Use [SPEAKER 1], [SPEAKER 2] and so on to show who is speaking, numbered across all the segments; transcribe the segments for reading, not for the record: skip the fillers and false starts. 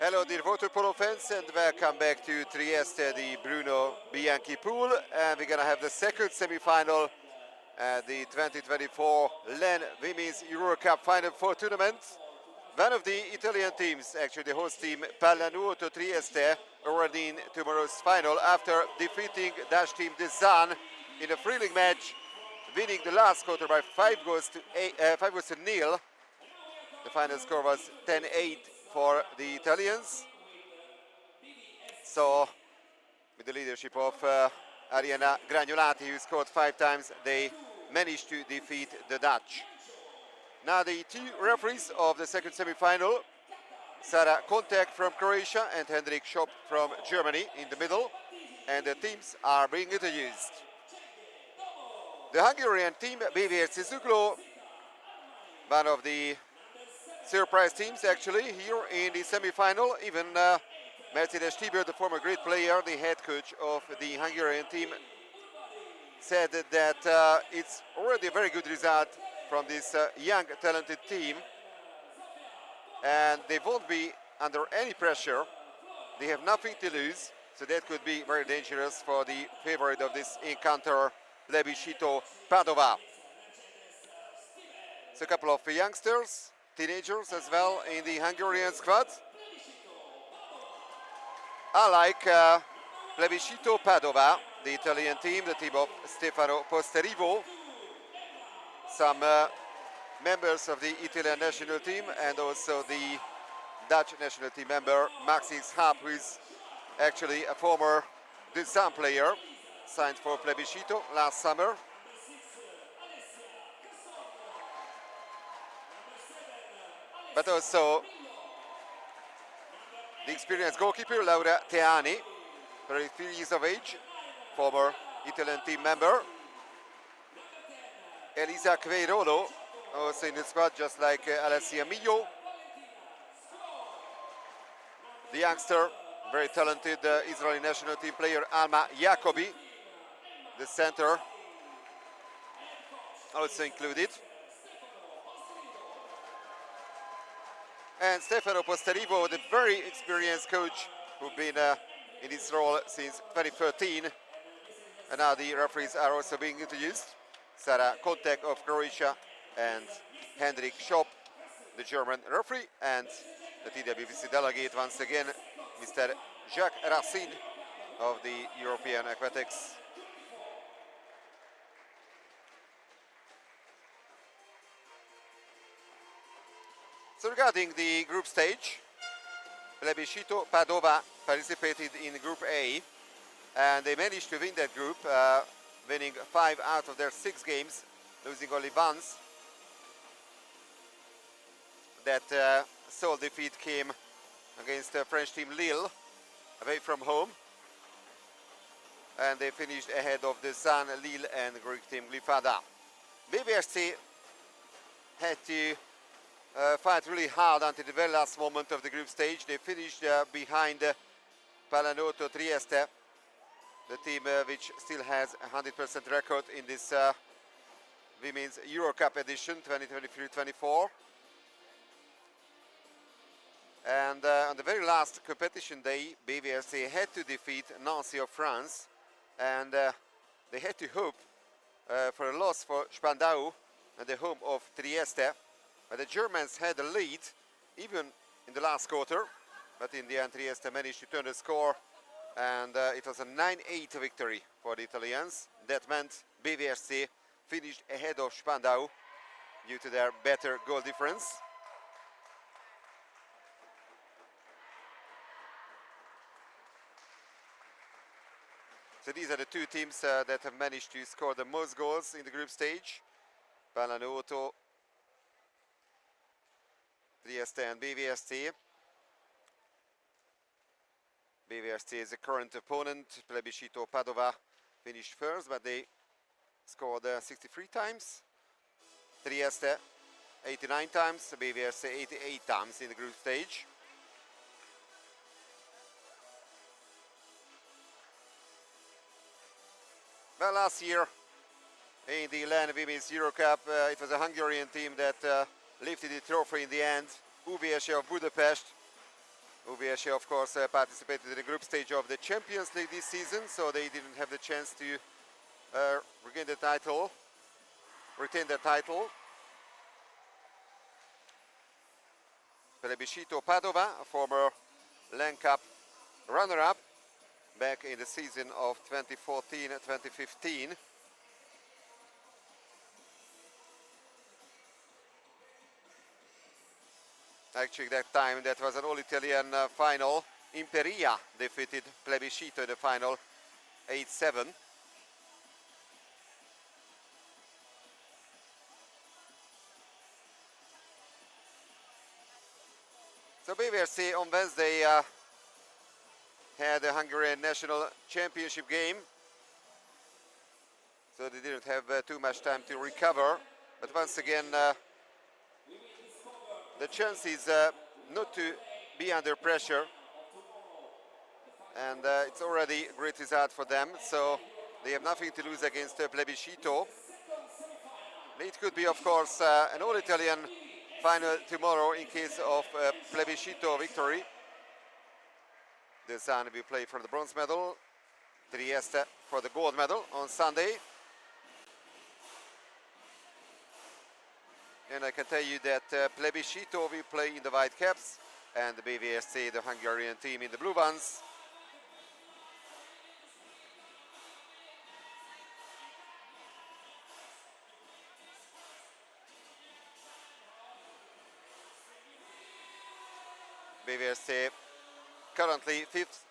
[SPEAKER 1] Hello dear water polo fans, and welcome back to Trieste, the Bruno Bianchi pool, and we're gonna have the second semi-final at the 2024 LEN Women's Euro Cup Final Four tournament. One of the Italian teams, actually the host team Pallanuoto Trieste, already in tomorrow's final after defeating Dutch team De Zaan in a thrilling match, winning the last quarter by 5 goals to nil. The final score was 10-8 for the Italians. So, with the leadership of Ariana Gragnolati, who scored 5 times, they managed to defeat the Dutch. Now the two referees of the second semi-final, Sara Kontek from Croatia and Hendrik Schopp from Germany in the middle, and the teams are being introduced. The Hungarian team, BVSC-Zuglo, one of the surprise teams actually here in the semi-final. Even Mercedes Stieber, the former great player, the head coach of the Hungarian team, said that it's already a very good result from this young talented team, and they won't be under any pressure. They have nothing to lose, so that could be very dangerous for the favorite of this encounter, Plebiscito Padova. So a couple of youngsters, teenagers as well in the Hungarian squad. Unlike Plebiscito Padova, the Italian team, the team of Stefano Posterivo, some members of the Italian national team, and also the Dutch national team member Maxis Haap, who is actually a former De Zaan player, signed for Plebiscito last summer. But also the experienced goalkeeper Laura Teani, 33 years of age, former Italian team member. Elisa Queirolo, also in the squad, just like Alessia Millo. The youngster, very talented Israeli national team player Alma Jacobi, the center, also included. And Stefano Posterivo, the very experienced coach who's been in this role since 2013. And now the referees are also being introduced. Sara Kontek of Croatia and Hendrik Schopp, the German referee, and the TWBC delegate once again, Mr. Jacques Racine of the European Aquatics. So regarding the group stage, Plebiscito Padova participated in Group A, and they managed to win that group, winning 5 out of their 6 games, losing only once. That sole defeat came against the French team Lille, away from home. And they finished ahead of De Zaan, Lille and Greek team Lifada. BVSC had to fight really hard until the very last moment of the group stage. They finished behind Pallanuoto Trieste, the team which still has a 100% record in this Women's Euro Cup edition 2023-24. And on the very last competition day, BVSC had to defeat Nancy of France, and they had to hope for a loss for Spandau at the home of Trieste. But the Germans had a lead even in the last quarter, but in the end Trieste managed to turn the score, and it was a 9-8 victory for the Italians. That meant BVSC finished ahead of Spandau due to their better goal difference. So these are the two teams that have managed to score the most goals in the group stage. Pallanuoto, Trieste and BVSC. BVSC is the current opponent. Plebiscito Padova finished first, but they scored 63 times. Trieste 89 times, BVSC 88 times in the group stage. Well, last year in the LEN Women's Euro Cup, it was a Hungarian team that lifted the trophy in the end. UVSC of Budapest BVSC, of course, participated in the group stage of the Champions League this season, so they didn't have the chance to retain the title. Plebiscito Padova, a former LEN Cup runner-up back in the season of 2014-2015. Actually, that time that was an all-Italian final. Imperia defeated Plebiscito in the final 8-7. So BVSC on Wednesday had a Hungarian national championship game. So they didn't have too much time to recover. But once again, the chance is not to be under pressure. And it's already a great result for them. So they have nothing to lose against Plebiscito. It could be, of course, an all-Italian final tomorrow in case of Plebiscito victory. The Sun will play for the bronze medal, Trieste for the gold medal on Sunday. And I can tell you that Plebiscito will play in the white caps and the BVSC, the Hungarian team, in the blue ones. BVSC currently 5th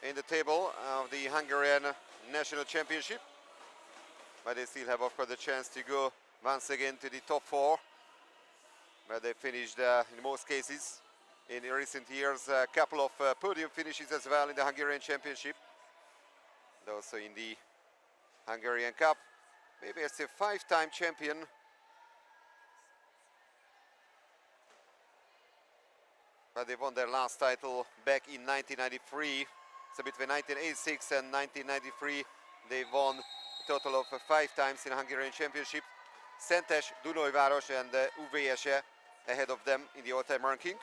[SPEAKER 1] in the table of the Hungarian National Championship, but they still have, of course, the chance to go once again to the top 4, where they finished in most cases in recent years a couple of podium finishes as well in the Hungarian Championship, and also in the Hungarian Cup. BVSC 5-time champion. But they won their last title back in 1993. So between 1986 and 1993, they won a total of 5 times in Hungarian Championship. Szentes, Dunajváros and UVSC ahead of them in the all-time ranking.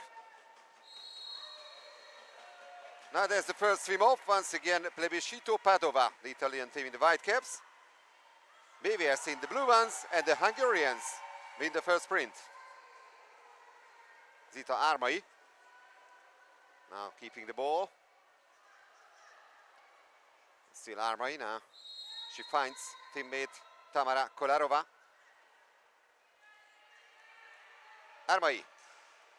[SPEAKER 1] Now there's the first swim off. Once again, Plebiscito Padova, the Italian team in the white caps. BVSC in the blue ones, and the Hungarians win the first sprint. Zita Armai now keeping the ball. Still Armai now. She finds teammate Tamara Kolarova. Armai,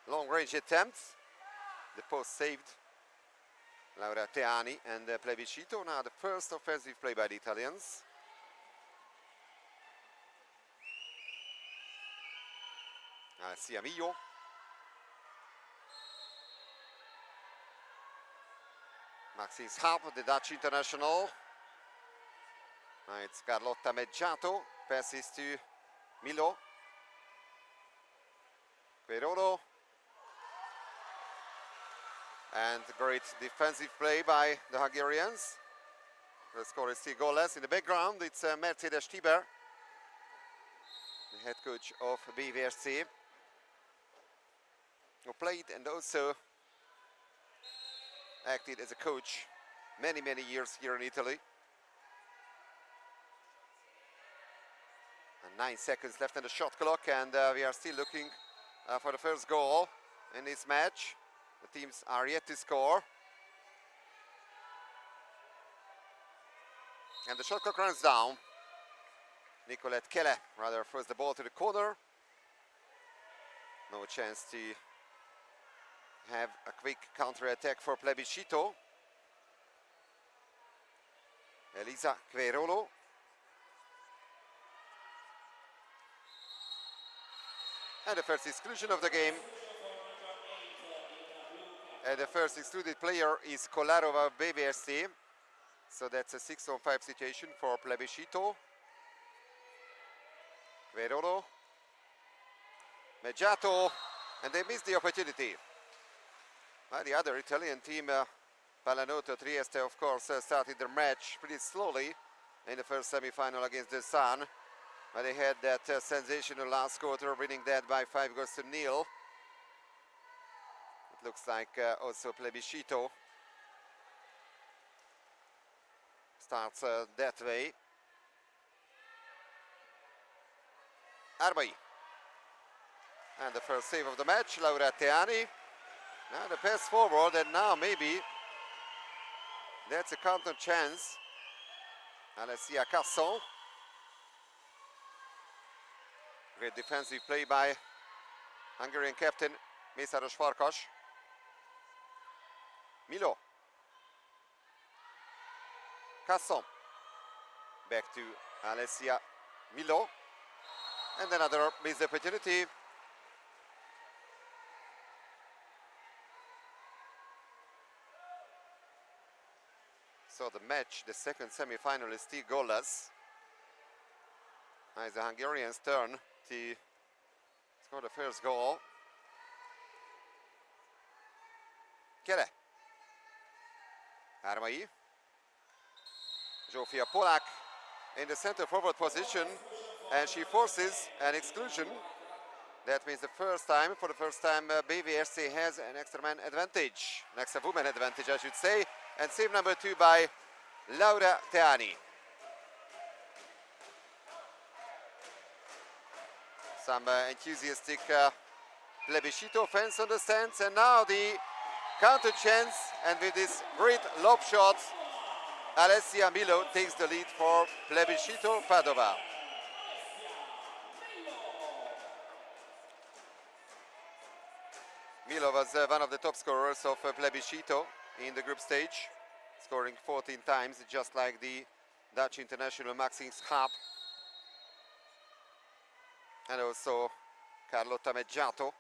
[SPEAKER 1] long range attempt. The post saved. Laura Teani and Plebiscito. Now the first offensive play by the Italians. Siamillo. Maxine Schaap, the Dutch international. Now it's Carlotta Meggiato. Passes to Milo. Queirolo. And great defensive play by the Hungarians. The score is still goalless. In the background, it's Mercedes Tiber, the head coach of BVSC, who played and also acted as a coach many years here in Italy. And 9 seconds left on the shot clock, and we are still looking for the first goal in this match. The teams are yet to score. And the shot clock runs down. Nicolette Kelle rather throws the ball to the corner. No chance to have a quick counter-attack for Plebiscito. Elisa Queirolo. And the first exclusion of the game. And the first excluded player is Kolarova of BVSC. So that's a 6-on-5 situation for Plebiscito. Queirolo. Meggiato. And they missed the opportunity. The other Italian team, Pallanuoto Trieste, of course, started their match pretty slowly in the first semi-final against the Sun. But they had that sensational last quarter, winning that by 5-0. looks like also Plebiscito starts that way. Arbai. And the first save of the match, Laura Teani. Now the pass forward, and now maybe that's a counter chance. Alessia Casson. Great defensive play by Hungarian captain Mészáros Farkas. Milo. Casson. Back to Alessia Milo. And another missed opportunity. So the match, the second semi-final, is still goalless. Now it's the Hungarians' turn to score the first goal. Kere. Armai. Zsófia Polák in the center forward position, and she forces an exclusion. That means for the first time, BVSC has an extra man advantage, an extra woman advantage, I should say. And save number 2 by Laura Teani. Some enthusiastic Plebiscito fans on the stands, and now the counter chance, and with this great lob shot, Alessia Milo takes the lead for Plebiscito Padova. Milo was one of the top scorers of Plebiscito in the group stage, scoring 14 times, just like the Dutch international Maxine Schaap. And also Carlotta Meggiato.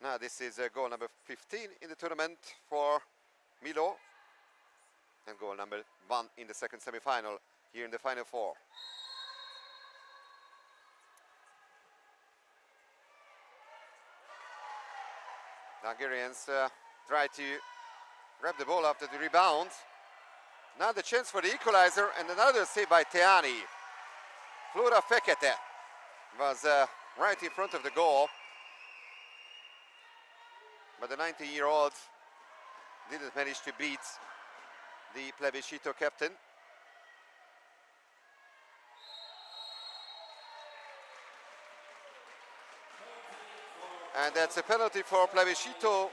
[SPEAKER 1] Now this is goal number 15 in the tournament for Milo, and goal number 1 in the second semi-final here in the final 4. The Hungarians try to grab the ball after the rebound. Now the chance for the equalizer, and another save by Teani. Flora Fekete was right in front of the goal, but the 19-year-old didn't manage to beat the Plebiscito captain. And that's a penalty for Plebiscito.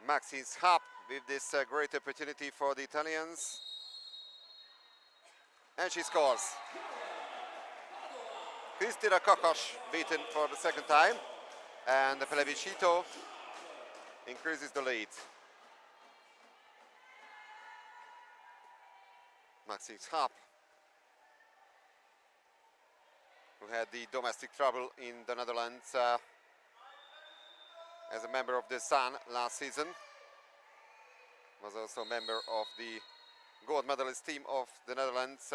[SPEAKER 1] Maxine Schaap with this great opportunity for the Italians. And she scores. Kristina Kakas beaten for the second time. And the Plebiscito increases the lead. Maxine Schaap, who had the domestic trouble in the Netherlands as a member of the Sun last season, was also a member of the gold medalist team of the Netherlands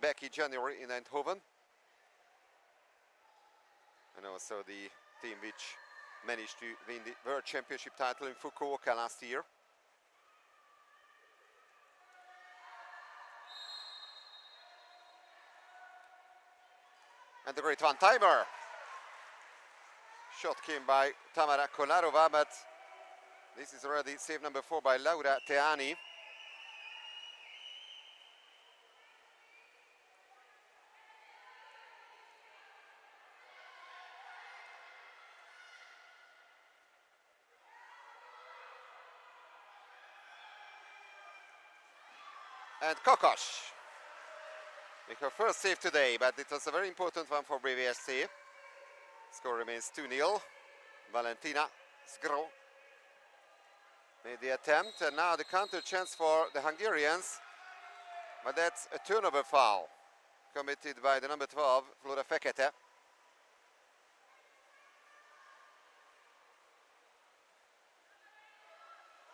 [SPEAKER 1] back in January in Eindhoven, and also the team which managed to win the World Championship title in Fukuoka last year. And the great one-timer. Shot came by Tamara Kolarova, but this is already save number 4 by Laura Teani. And Kokosh with her first save today, but it was a very important one for BVSC. Score remains 2-0. Valentina Zgro made the attempt, and now the counter chance for the Hungarians, but that's a turnover foul committed by the number 12, Flora Fekete.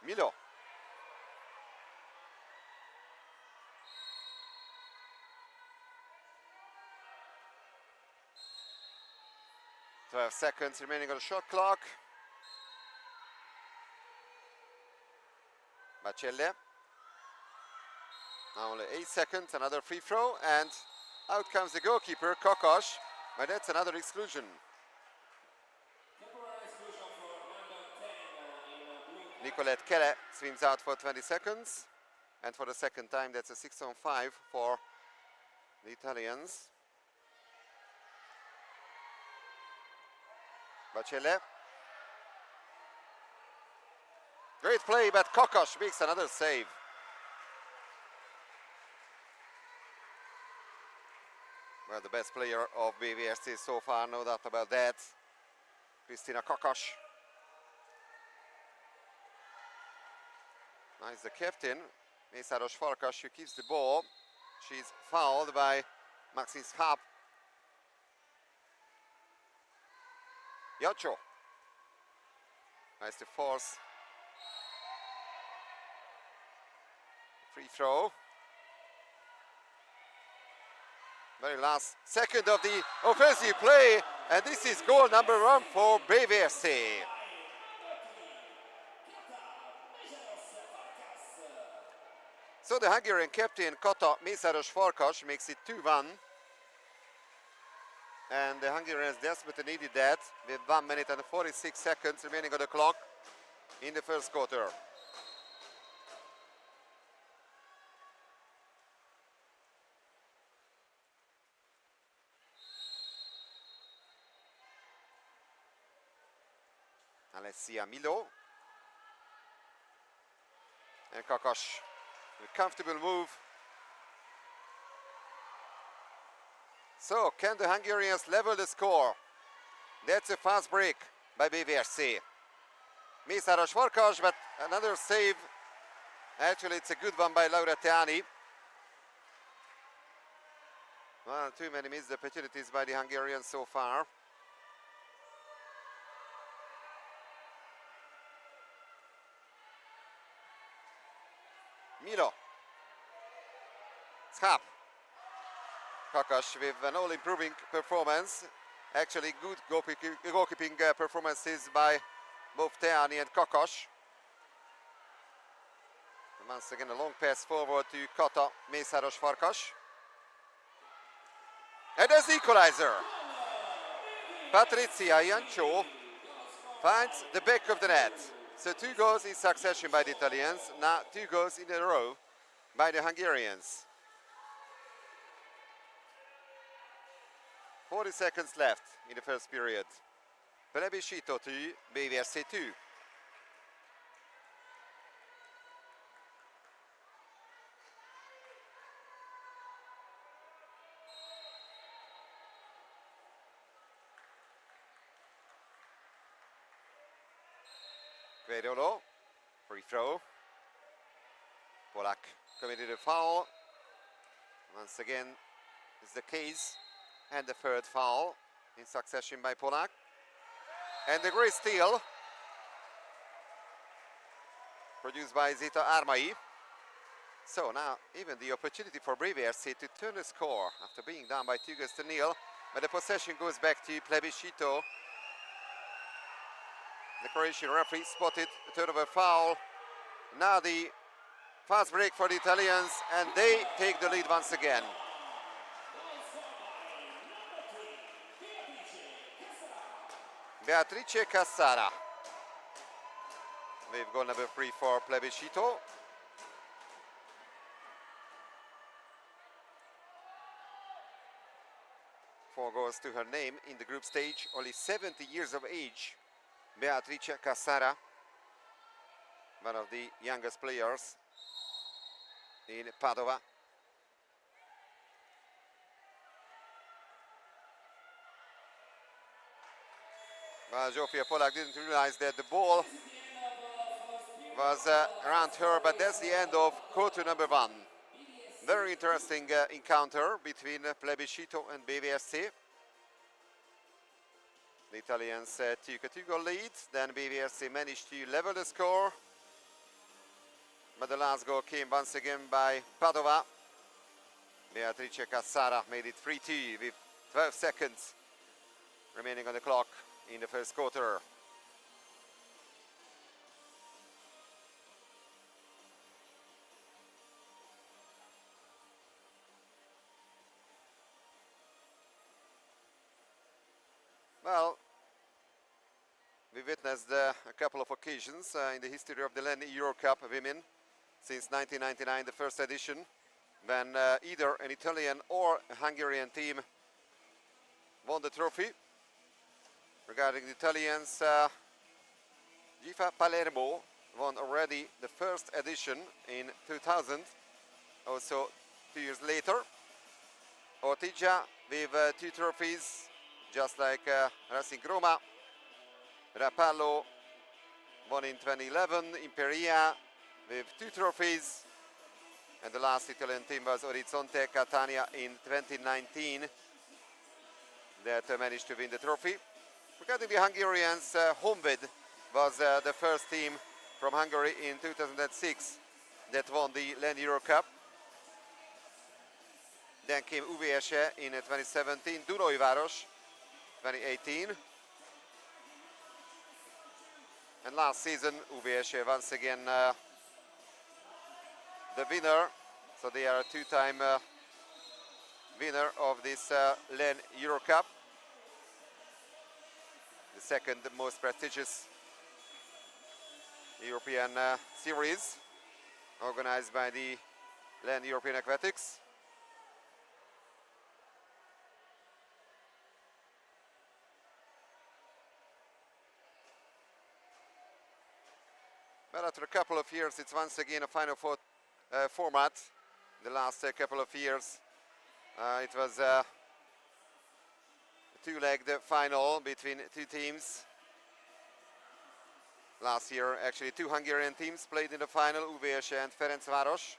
[SPEAKER 1] Milo. Seconds remaining on the shot clock. Bacelle. Now only 8 seconds, another free throw, and out comes the goalkeeper, Kokosh, but that's another exclusion. Nicolette Kelle swims out for 20 seconds, and for the second time that's a 6-on-5 for the Italians. Bacelle. Great play, but Kokosh makes another save. Well, the best player of BVSC so far, no doubt about that. Kristina Kokosh. Now it's the captain, Mészáros Farkas, who keeps the ball. She's fouled by Maxine Schaap. Yacho tries to force free throw. Very last second of the offensive play, and this is goal number 1 for BVSC. So the Hungarian captain Kata Mészáros Farkas makes it 2-1. And the Hungarians desperately needed that with 1 minute and 46 seconds remaining on the clock in the first quarter. Alessia Milo. And Kokosh, a comfortable move. So, can the Hungarians level the score? That's a fast break by BVSC. Mészáros Farkas, but another save. Actually, it's a good one by Laura Teani. Well, too many missed opportunities by the Hungarians so far. Milo. Schaap. Kokosh with an all-improving performance. Actually, good goalkeeping performances by both Teani and Kokosh. And once again, a long pass forward to Kata Mészáros Farkas. And there's the equalizer. Patricia Jancho finds the back of the net. So 2 goals in succession by the Italians, now 2 goals in a row by the Hungarians. 40 seconds left in the first period. Plebiscito 2, BVSC 2. Guerrero, free throw. Polak committed a foul. Once again, is the case. And the third foul in succession by Polak. And the great steal produced by Zita Armai. So now even the opportunity for BVSC to turn the score after being down by 2-0. But the possession goes back to Plebiscito. The Croatian referee spotted a turnover foul. Now the fast break for the Italians, and they take the lead once again. Beatrice Cassara with goal number 3 for Plebiscito. Four goals to her name in the group stage, only 70 years of age. Beatrice Cassara, one of the youngest players in Padova. Well, Zsófia Polak didn't realize that the ball was around her, but that's the end of quarter number 1. Very interesting encounter between Plebiscito and BVSC. The Italians took a 2-goal lead, then BVSC managed to level the score. But the last goal came once again by Padova. Beatrice Cassara made it 3-2 with 12 seconds remaining on the clock in the first quarter. Well, we witnessed a couple of occasions in the history of the LEN Euro Cup Women since 1999, the first edition, when either an Italian or a Hungarian team won the trophy. Regarding the Italians, GIFA Palermo won already the first edition in 2000, also 2 years later. Ortigia with 2 trophies, just like Racing Roma. Rapallo won in 2011, Imperia with 2 trophies. And the last Italian team was Orizzonte Catania in 2019 that managed to win the trophy. Regarding the Hungarians, Honvéd was the first team from Hungary in 2006 that won the LEN Euro Cup. Then came UVSC in 2017, Dunajváros 2018. And last season, UVSC once again the winner. So they are a 2-time winner of this LEN Euro Cup, the second most prestigious European series organized by the LEN European Aquatics. But after a couple of years, it's once again a Final Four format. The last couple of years, it was a 2-legged final between 2 teams. Last year, actually 2 Hungarian teams played in the final, UVSC and Ferencváros.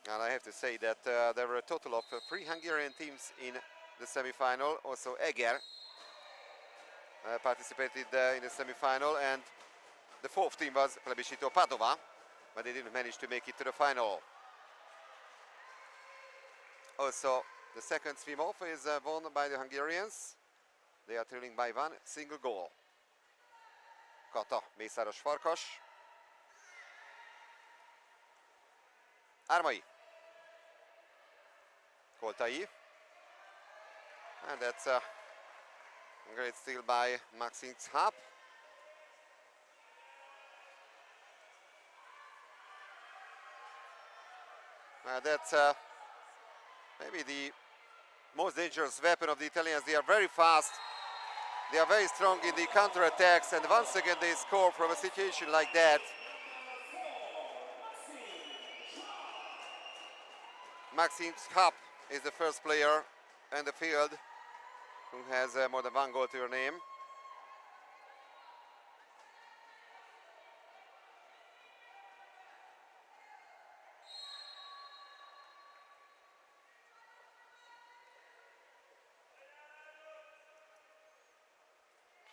[SPEAKER 1] And I have to say that there were a total of 3 Hungarian teams in the semi-final. Also Eger participated in the semi-final, and the 4th team was Plebiscito Padova, but they didn't manage to make it to the final. Also, the second swim-off is won by the Hungarians. They are trailing by 1 single goal. Kata, Mészáros Farkas. Ármai. Koltai. And that's a great steal by Maxim Hap. That's maybe the most dangerous weapon of the Italians. They are very fast. They are very strong in the counter-attacks, and once again they score from a situation like that. Maxim Hap is the first player in the field who has more than 1 goal to her name.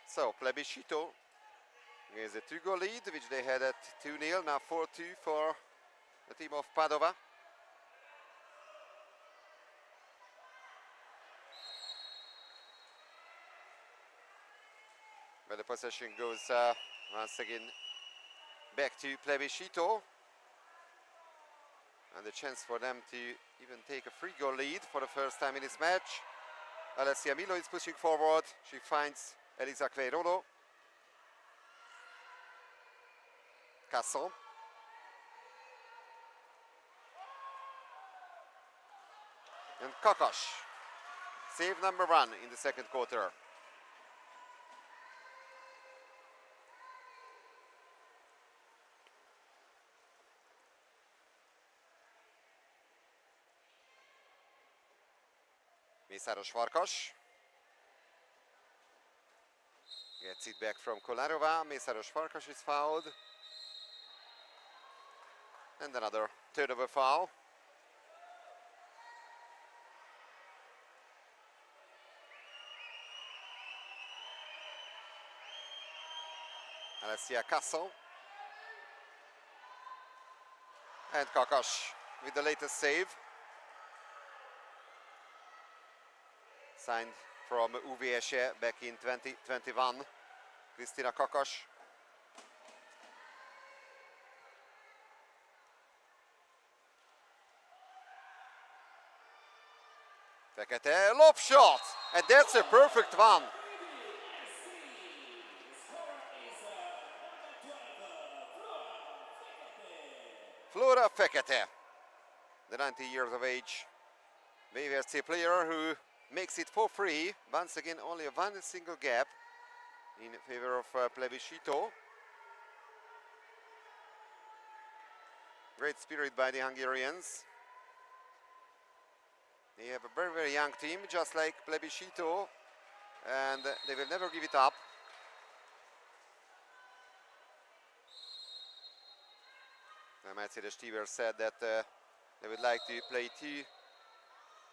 [SPEAKER 1] So Plebiscito is a 2-goal lead, which they had at 2-0, now 4-2 for the team of Padova. But the possession goes once again back to Plebiscito. And the chance for them to even take a 3-goal lead for the first time in this match. Alessia Milo is pushing forward. She finds Elisa Queirodo. Casson. And Kakas. Save number 1 in the second quarter. Mészáros Farkas gets it back from Kolarova. Mészáros Farkas is fouled. And another turnover foul. Alessia Casson. And Kakas with the latest save. Signed from UVSC back in 2021, Kristina Kakas. Fekete, lob shot, and that's a perfect one. Flora Fekete, the 19 years of age BVSC player who makes it for free. Once again, only one single gap in favor of Plebiscito. Great spirit by the Hungarians. They have a very, very young team, just like Plebiscito, and they will never give it up. Mercedes Stiver said that they would like to play 2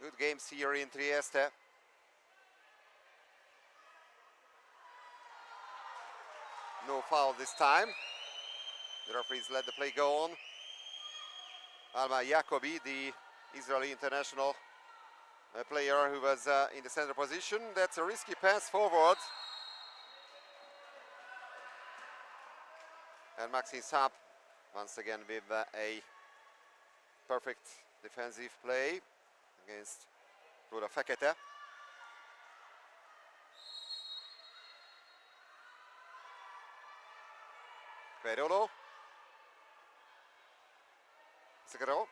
[SPEAKER 1] good games here in Trieste. No foul this time. The referees let the play go on. Alma Jacobi, the Israeli international player who was in the center position. That's a risky pass forward. And Maxime Sapp once again with a perfect defensive play against Flora Fekete. Perolo. Segro.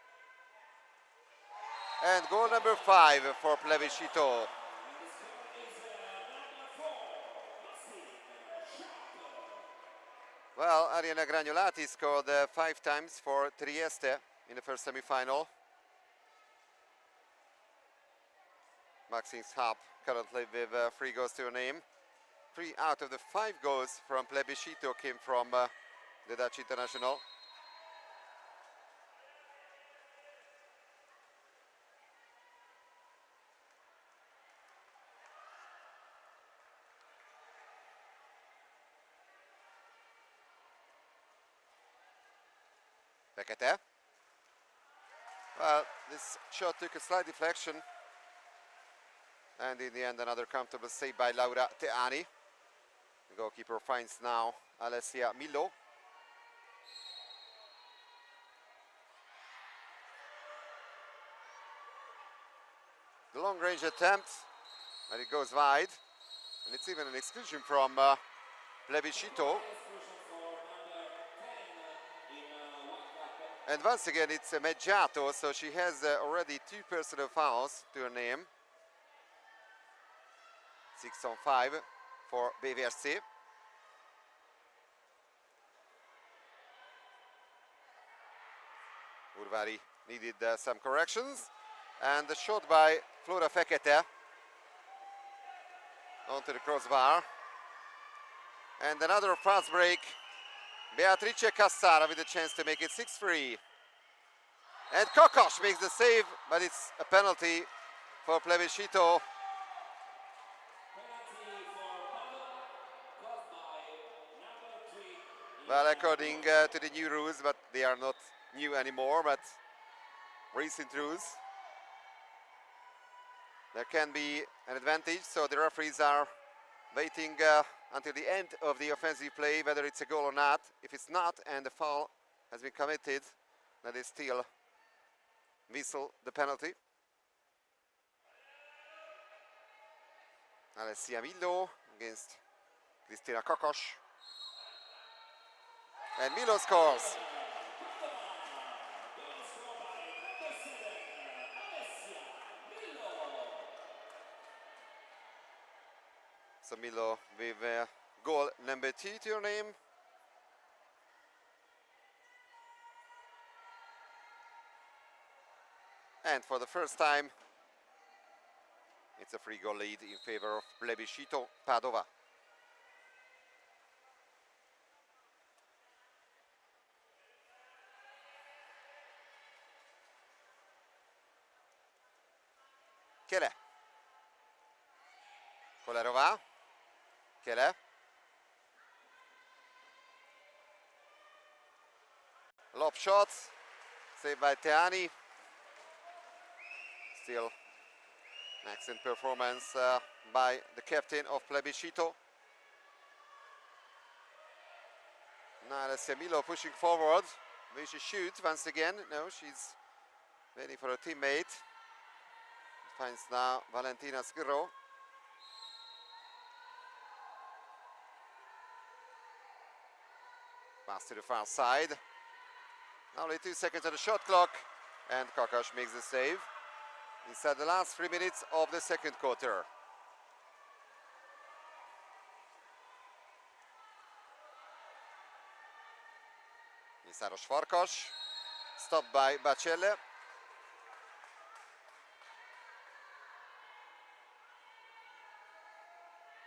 [SPEAKER 1] And goal number 5 for Plebiscito. Well, Ariana Gragnolati scored 5 times for Trieste in the first semi-final. Maxime Sapp currently with 3 goals to her name. 3 out of the 5 goals from Plebiscito came from the Dutch international. Fekete. Well, this shot took a slight deflection. And in the end, another comfortable save by Laura Teani. The goalkeeper finds now Alessia Millo. The long-range attempt, and it goes wide. And it's even an exclusion from Plebiscito. And once again, it's Meggiato, so she has already 2 personal fouls to her name. 6 on 5 for BVSC. Urvari needed some corrections. And the shot by Flora Fekete onto the crossbar. And another fast break. Beatrice Cassara with a chance to make it 6-3. And Kokosch makes the save, but it's a penalty for Plebiscito. Well, according to the new rules, but they are not new anymore, but recent rules, there can be an advantage, so the referees are waiting until the end of the offensive play, whether it's a goal or not. If it's not and the foul has been committed, then they still whistle the penalty. Alessia Millo against Cristina Kokosch. And Millo scores. So Millo with goal number 2 to your name. And for the first time, it's a 3-goal lead in favor of Plebiscito Padova. Kele. Kolarova. Kele. Lob shot. Saved by Teani. Still an excellent performance by the captain of Plebiscito. Now Alessia Millo pushing forward. Will she shoot once again? No, she's waiting for a teammate. finds now Valentina Skirro. Pass to the far side. Only 2 seconds on the shot clock, and Kakas makes the save inside the last 3 minutes of the second quarter. Mészáros Farkas, stopped by Bacelle.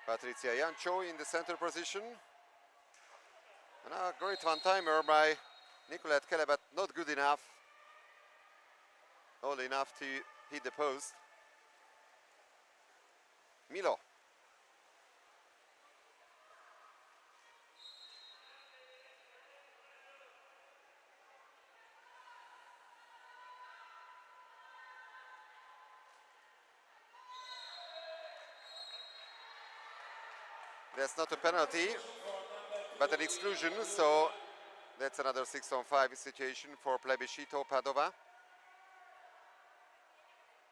[SPEAKER 1] Patricia Jancho in the center position. And a great one-timer by Nicolette Kelle, but not good enough. Only enough to hit the post. Milo. That's not a penalty, but an exclusion, so that's another 6-on-5 situation for Plebiscito Padova.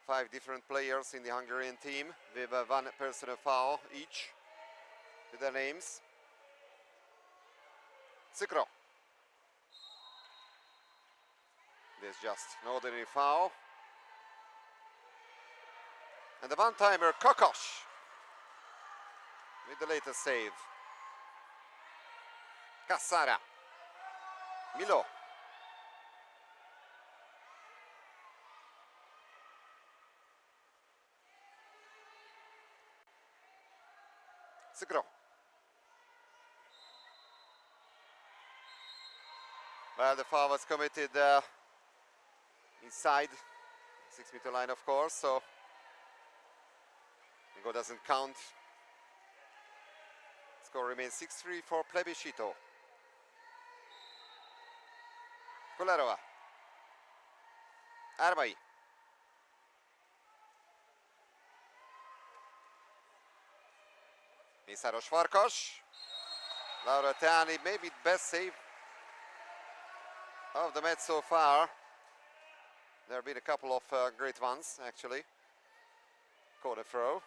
[SPEAKER 1] 5 different players in the Hungarian team with 1 personal foul each with their names. Zuglo. There's just an ordinary foul. And the one-timer Kakas with the latest save. Cassara. Milo. Zuglo. Well, the foul was committed inside 6-meter line, of course, so the goal doesn't count. Score remains 6-3 for Plebiscito. Kolarova. Armai. Mészáros Farkas. Laura Teani, maybe the best save of the match so far. There have been a couple of great ones, actually. Corner throw.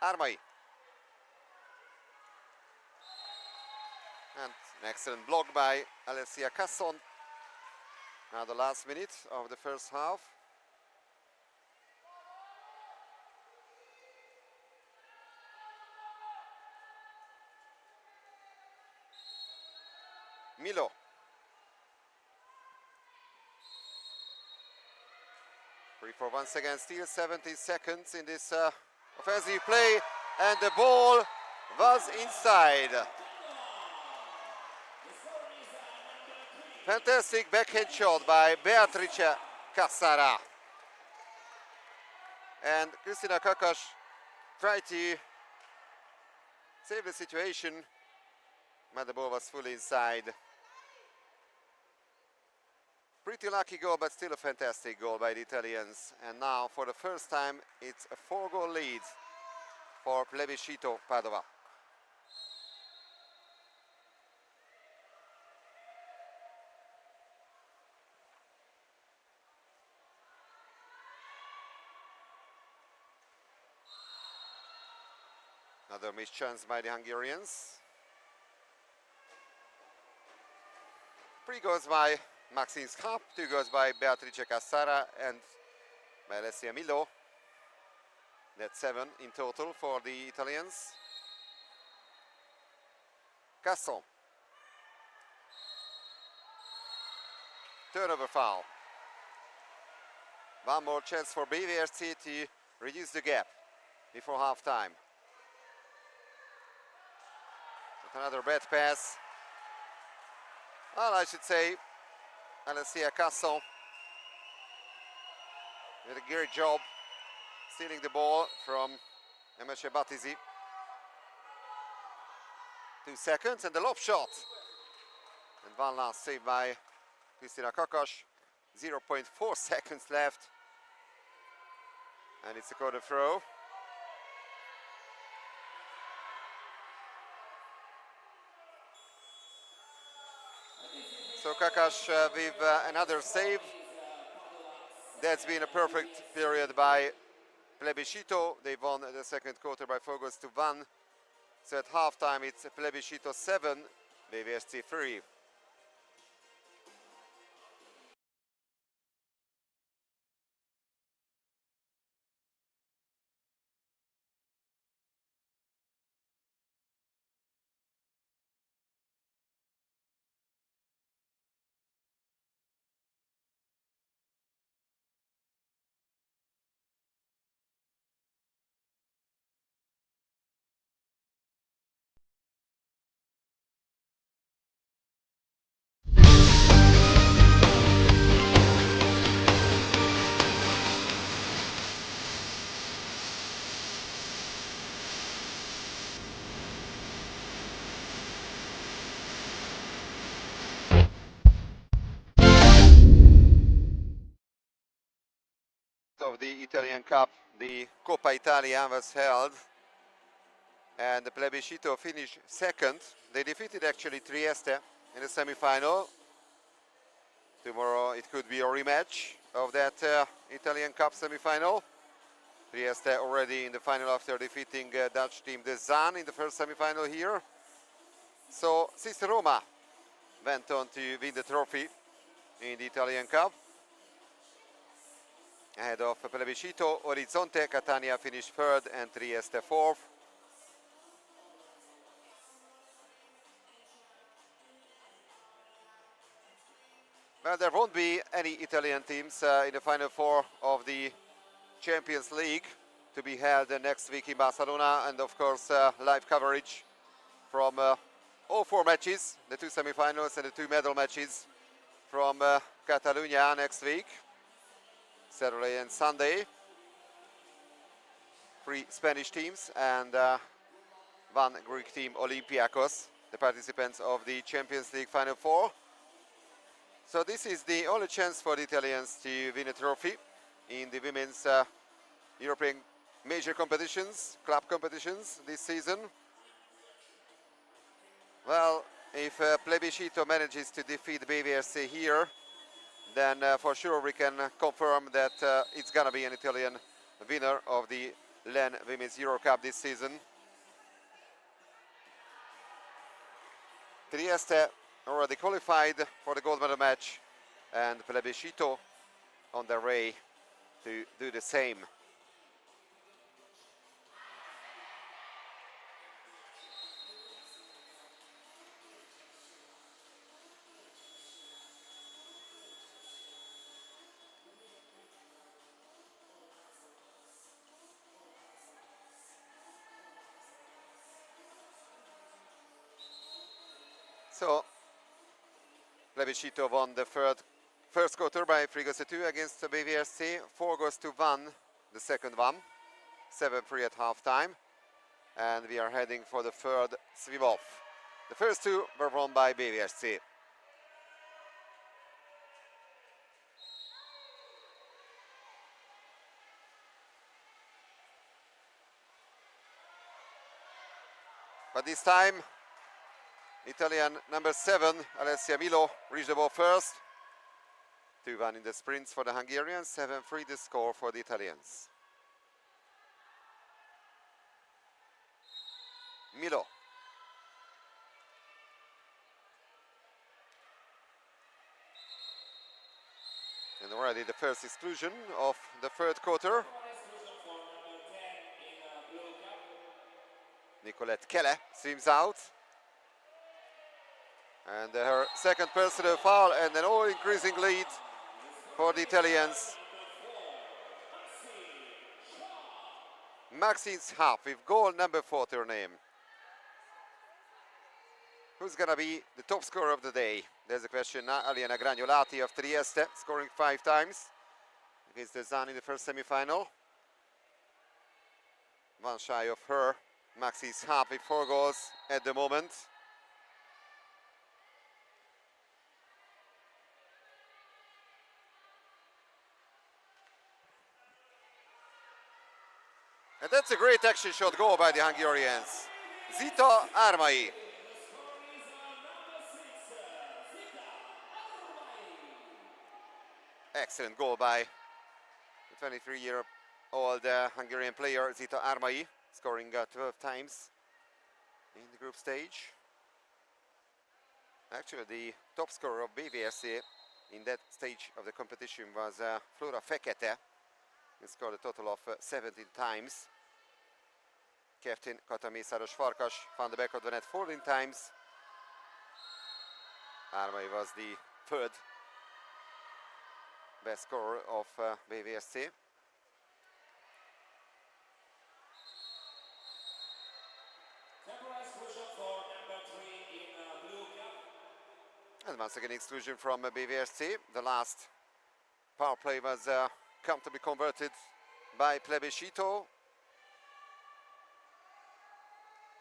[SPEAKER 1] Armai. And an excellent block by Alessia Casson. Now the last minute of the first half. Milo. Free for once again, still 70 seconds in this offensive play, and the ball was inside. Fantastic backhand shot by Beatrice Cassara. And Kristina Kakas tried to save the situation, but the ball was fully inside. Pretty lucky goal, but still a fantastic goal by the Italians. And now, for the first time, it's a 4-goal lead for Plebiscito Padova. Another missed chance by the Hungarians. 3 goals by Maxine Schap, 2 goals by Beatrice Cassara and by Alessia Milo. That's 7 in total for the Italians. Casson. Turnover foul. One more chance for BVSC to reduce the gap before half-time. Another bad pass. Well, I should say Alessia Casson did a great job stealing the ball from Emeche Battizi. 2 seconds and the lob shot. And one last save by Kristina Kakas. 0.4 seconds left. And it's a corner throw. So So Kakas with another save. That's been a perfect period by Plebiscito. They won the second quarter by 4 goals to 1. So at halftime it's Plebiscito 7, BVSC 3. Of the Italian Cup, the Coppa Italia was held and the Plebiscito finished second. They defeated actually Trieste in the semi-final. Tomorrow it could be a rematch of that Italian Cup semi-final. Trieste already in the final after defeating Dutch team the Zan in the first semi-final here. So Sister Roma went on to win the trophy in the Italian Cup. Ahead of Plebiscito, Orizzonte, Catania finished third and Trieste fourth. Well, there won't be any Italian teams in the final four of the Champions League to be held next week in Barcelona, and of course live coverage from all four matches, the two semi-finals and the two medal matches from Catalonia next week, Saturday and Sunday. 3 Spanish teams and 1 Greek team, Olympiacos, the participants of the Champions League Final Four. So this is the only chance for the Italians to win a trophy in the women's European major competitions, club competitions this season. Well, if Plebiscito manages to defeat BVSC here, then for sure we can confirm that it's gonna be an Italian winner of the LEN Women's Euro Cup this season. Trieste already qualified for the gold medal match, and Plebiscito on their way to do the same. So Plebiscito won the first quarter by 3 goals to 2 against BVSC, 4 goals to 1 the second one, 7-3 at halftime, and we are heading for the third swim off. The first 2 were won by BVSC. But this time Italian number 7, Alessia Milo, reached the ball first. 2-1 in the sprints for the Hungarians, 7-3 the score for the Italians. Milo. And already the first exclusion of the third quarter. Nicolette Kelle swims out. And her second personal foul, and an all-increasing lead for the Italians. Maxine Schaap with goal number 4 to her name. Who's gonna be the top scorer of the day? There's a question now. Aliena Gragnolati of Trieste, scoring 5 times against the Zan in the first semi-final. One shy of her, Maxine Schaap with 4 goals at the moment. And that's a great action shot goal by the Hungarians. Zita Armai. excellent goal by the 23-year-old Hungarian player Zita Armai, scoring 12 times in the group stage. Actually, the top scorer of BVSC in that stage of the competition was Flora Fekete. He scored a total of 17 times. Captain Kata Mészáros Farkas found the back of the net 14 times. Armai was the third best scorer of BVSC. And once again exclusion from BVSC. The last power play was comfortably converted by Plebiscito.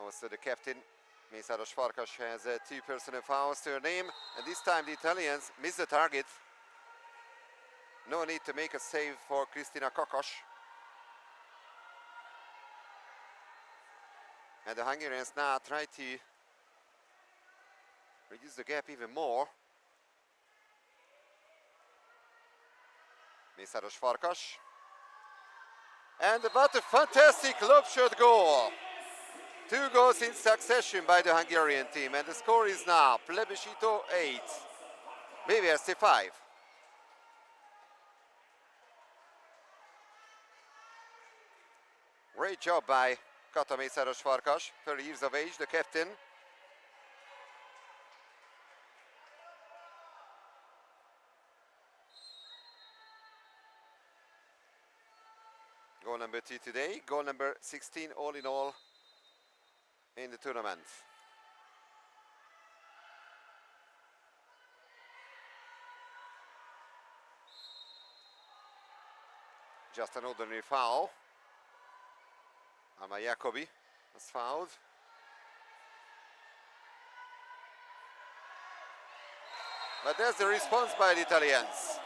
[SPEAKER 1] Also the captain, Mészáros Farkas, has 2 personal fouls to her name, and this time the Italians missed the target. No need to make a save for Kristina Kakos. And the Hungarians now try to reduce the gap even more. Mészáros Farkas. And what a fantastic lob shot goal! 2 goals in succession by the Hungarian team, and the score is now Plebiscito 8, BVSC 5. Great job by Kata Mészáros Farkas, 30 years of age, the captain. Goal number 2 today, goal number 16 all in all in the tournament. Just an ordinary foul. Ama Jacobi was fouled. But there's the response by the Italians.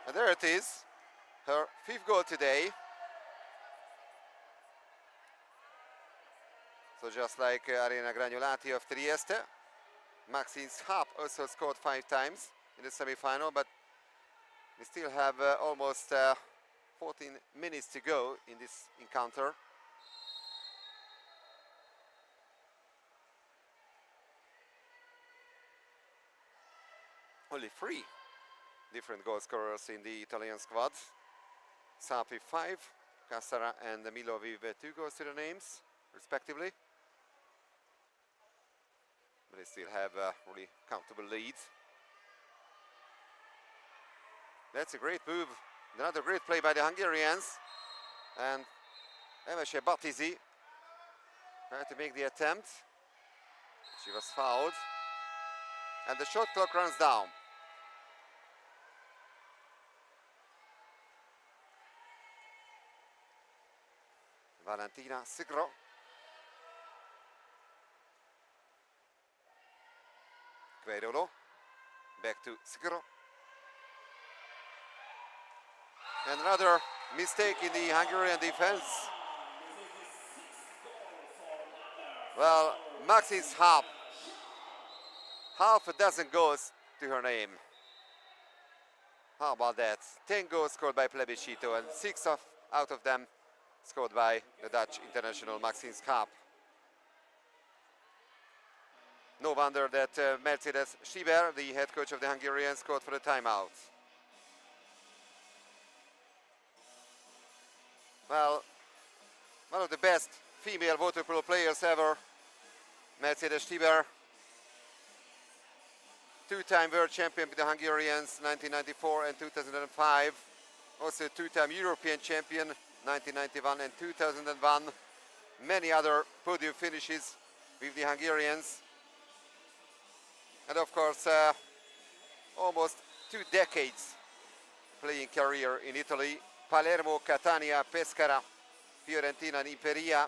[SPEAKER 1] And there it is, her 5th goal today. So just like Arena Granulati of Trieste, Maxine Schaap also scored 5 times in the semi-final, but we still have almost 14 minutes to go in this encounter. Only 3 different goal scorers in the Italian squad. Schaap with 5, Cassara and Milo with 2 goals to their names, respectively. But they still have a really comfortable lead. That's a great move. Another great play by the Hungarians. And Emese Batizi tried to make the attempt. She was fouled. And the shot clock runs down. Valentina Zuglo. Queirolo. Back to Zuglo. And another mistake in the Hungarian defense. Well, Maxine Schaap, half a dozen goals to her name. How about that? 10 goals scored by Plebiscito, and 6 out of them scored by the Dutch international Maxine Schaap. No wonder that Mercedes Schieber, the head coach of the Hungarians, called for the timeout. Well, one of the best female water polo players ever, Mercedes Schieber, 2-time world champion with the Hungarians, 1994 and 2005. Also 2-time European champion, 1991 and 2001. Many other podium finishes with the Hungarians. And of course, almost 2 decades playing career in Italy. Palermo, Catania, Pescara, Fiorentina and Imperia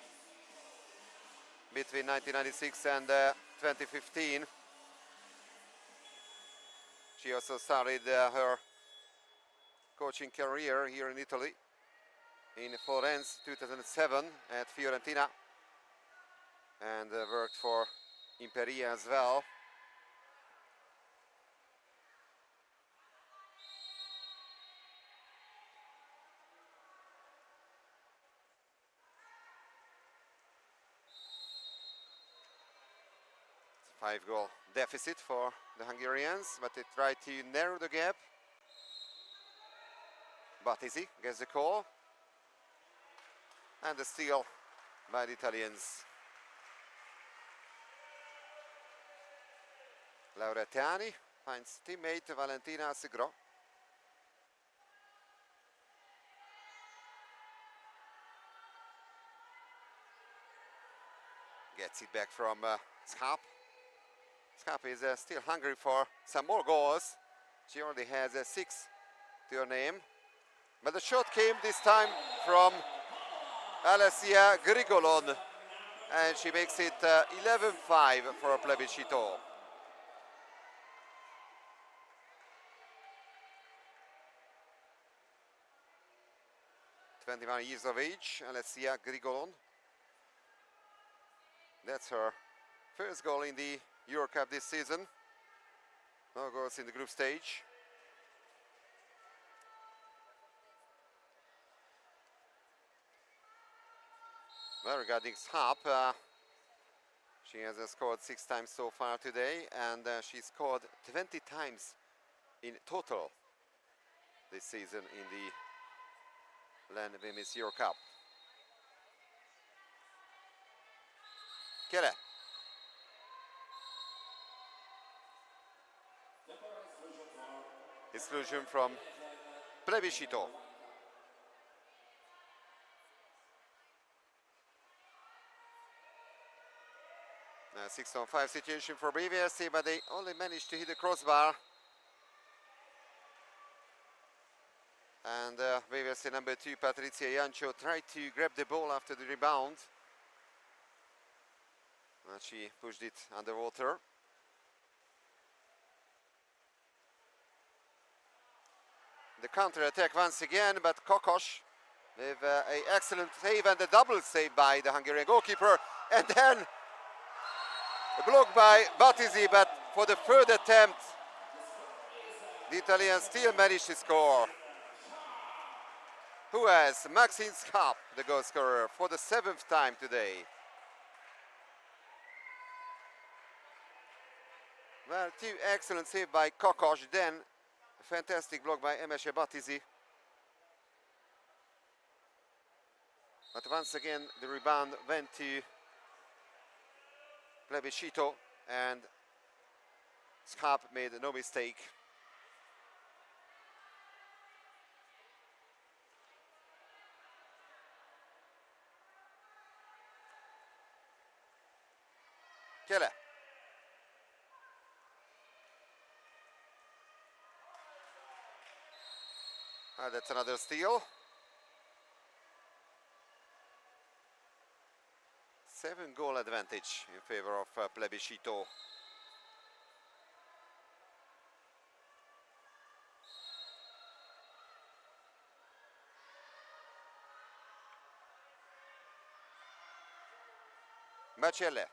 [SPEAKER 1] between 1996 and 2015. She also started her coaching career here in Italy in Florence 2007 at Fiorentina, and worked for Imperia as well. 5-goal deficit for the Hungarians, but they try to narrow the gap. Battizi gets the call. And the steal by the Italians. Laurettani finds teammate Valentina Segro. Gets it back from Schap. Schap is still hungry for some more goals. She already has 6 to her name. But the shot came this time from Alessia Grigolon. And she makes it 11-5 for Plebiscito. "21 years of age, Alessia Grigolon. That's her first goal in the Euro Cup this season. No goals in the group stage. Well, regarding Schap, she has scored 6 times so far today, and she scored 20 times in total this season in the LEN Women's Euro Cup. Kele. Exclusion from Plebiscito. A 6-on-5 situation for BVSC, but they only managed to hit the crossbar. And BVSC number 2, Patrizia Jancho, tried to grab the ball after the rebound. And she pushed it underwater. The counter-attack once again, but Kokos with an excellent save and a double save by the Hungarian goalkeeper. And then a block by Battizi, but for the third attempt, the Italians still managed to score. Who has Maxine Schap, the goal scorer, for the 7th time today. Well, 2 excellent saves by Kokos, then a fantastic block by Emese Battizi. But once again, the rebound went to Plebiscito, and Schap made no mistake. Kele. That's another steal. 7-goal advantage in favor of Plebiscito. Macelle.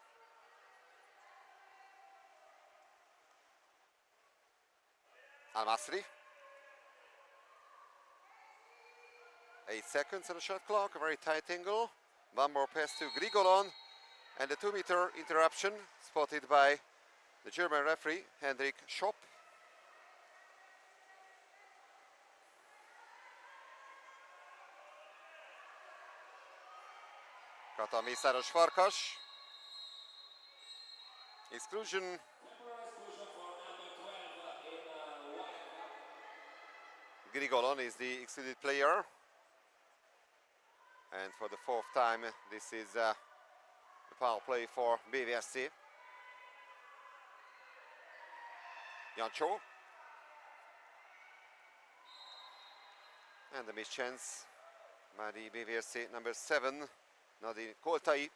[SPEAKER 1] Al-Masri. 8 seconds on the shot clock, a very tight angle. One more pass to Grigolon, and the 2-meter interruption spotted by the German referee, Hendrik Schopp. Kata Mészáros Farkas. Exclusion. Grigolon is the excluded player. And for the 4th time, this is the foul play for BVSC. Jancho. And the missed chance by the BVSC number 7, Nadi Koltai.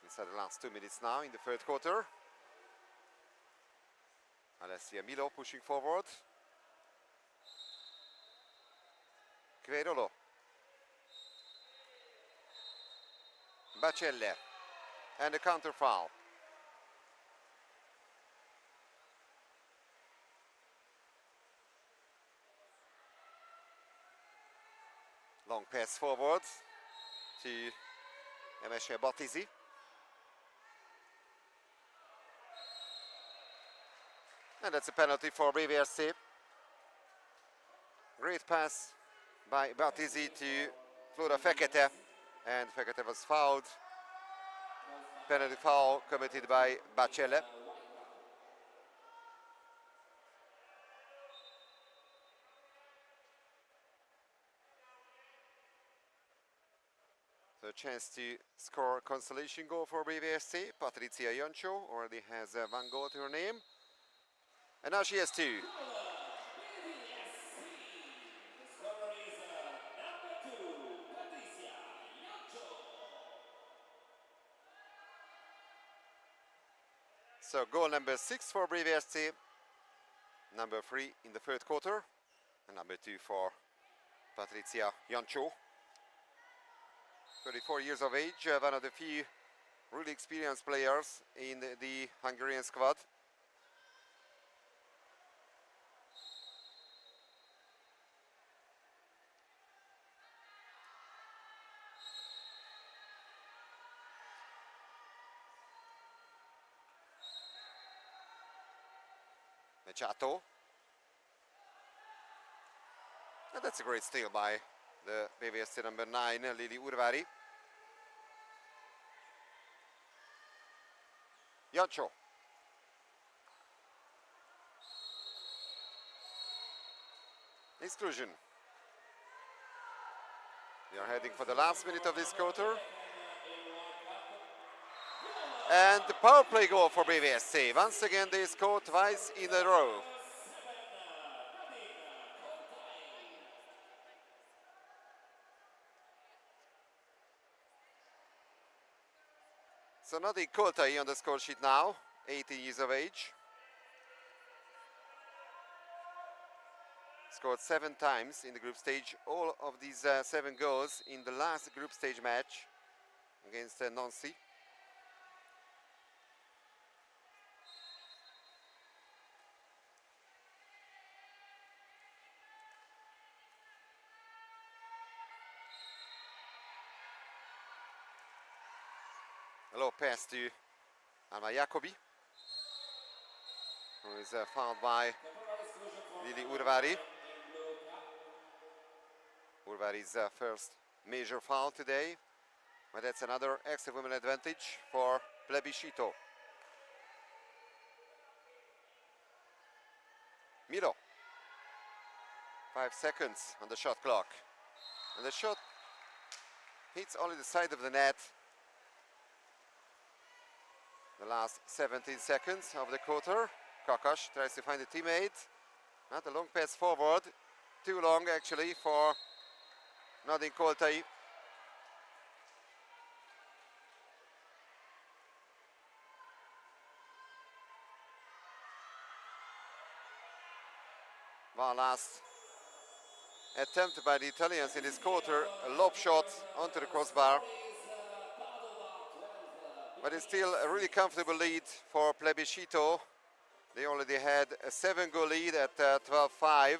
[SPEAKER 1] Inside the last 2 minutes now in the 3rd quarter. Alessia Milo pushing forward. Queirolo. Bacelle. And a counter foul. Long pass forward to Emese Battizi. And that's a penalty for BVSC. Great pass by Battizi to Flora Fekete, and Fekete was fouled. Penalty foul committed by Bacelle. So a chance to score a consolation goal for BVSC. Patrizia Joncho already has one goal to her name. And now she has two. So goal number 6 for BVSC, number 3 in the third quarter, and number 2 for Patrizia Joncho. 34 years of age, one of the few really experienced players in the Hungarian squad. Meciato. And that's a great steal by the BVSC number 9, Lili Urvari. Joncho. Exclusion. We are heading for the last minute of this quarter. And the power play goal for BVSC. Once again, they scored twice in a row. So Nadi Koltai on the score sheet now, 18 years of age. Scored 7 times in the group stage. All of these 7 goals in the last group stage match against Nancy. A low pass to Alma Jacobi, who is fouled by Lili Urvari. Urvari's first major foul today, but that's another extra women advantage for Plebiscito. Milo, 5 seconds on the shot clock, and the shot hits only the side of the net. The last 17 seconds of the quarter. Kakas tries to find a teammate. Not a long pass forward. Too long actually for Nadine Koltai. One last attempt by the Italians in this quarter. A lob shot onto the crossbar. But it's still a really comfortable lead for Plebiscito. They already had a 7-goal lead at 12-5.